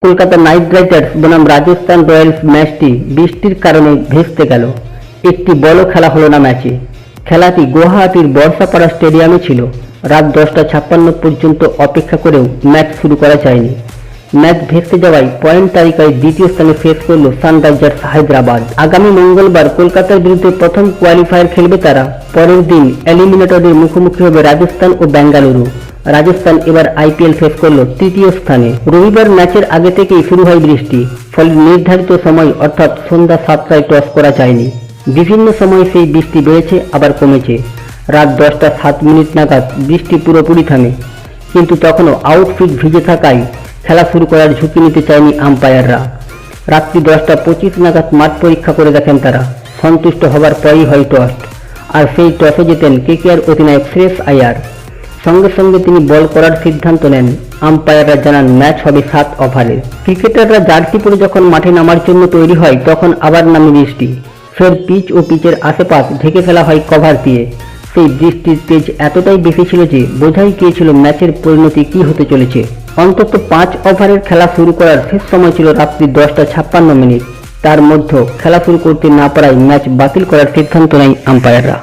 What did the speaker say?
Kolkata night Riders বনাম Rajasthan Royals ম্যাচটি বৃষ্টির কারণে ভেস্তে গেল। একটি বলও খেলা হলো না ম্যাচে। খেলাটি গুয়াহাটির বর্ষাপাড়া স্টেডিয়ামে ছিল। রাত 10:56 পর্যন্ত অপেক্ষা করেও ম্যাচ শুরু করা যায়নি। ম্যাচ ভেস্তে যাওয়ায় পয়েন্ট তালিকায় দ্বিতীয় স্থানে শেষ করল সানরাইজার্স হায়দ্রাবাদ। আগামী মঙ্গলবার কলকাতার বিরুদ্ধে প্রথম কোয়ালিফায়ার খেলবে তারা। পরের দিন এলিমিনেটরের মুখোমুখি হবে রাজস্থান ও বেঙ্গালুরু। রাজস্থান এবার আইপিএল শেষ করল তৃতীয় স্থানে। রবিবার ম্যাচের আগে থেকেই শুরু হয় বৃষ্টি, ফলে নির্ধারিত সময় অর্থাৎ সন্ধ্যা 7টায় টস করা যায়নি। বিভিন্ন সময় সেই বৃষ্টি বেড়েছে আবার কমেছে। রাত 10:07 নাগাদ বৃষ্টি পুরোপুরি থামে, কিন্তু তখনও আউটফিট ভিজে থাকায় খেলা শুরু করার ঝুঁকি নিতে চায়নি আম্পায়াররা। রাত্রি 10:25 নাগাদ মাঠ পরীক্ষা করে দেখেন তারা। সন্তুষ্ট হবার পরই হয় টস, আর সেই টসে জেতেন কেকেআর অধিনায়ক শ্রেয়স আইয়ার। সঙ্গে সঙ্গে তিনি বল করার সিদ্ধান্ত নেন। আম্পায়াররা জানান ম্যাচ হবে 7 ওভারের। ক্রিকেটাররা জার্সি পরে যখন মাঠে নামার জন্য তৈরি হয় তখন আবার নামে বৃষ্টি। ফের পিচ ও পিচের আশেপাশ ঢেকে ফেলা হয় কভার দিয়ে। সেই বৃষ্টির তেজ এতটাই বেশি ছিল যে বোঝাই গিয়েছিল ম্যাচের পরিণতি কি হতে চলেছে। অন্তত 5 ওভারের খেলা শুরু করার শেষ সময় ছিল রাত্রি 10:56। তার মধ্যে খেলা শুরু করতে না পারায় ম্যাচ বাতিল করার সিদ্ধান্ত নেয় আম্পায়াররা।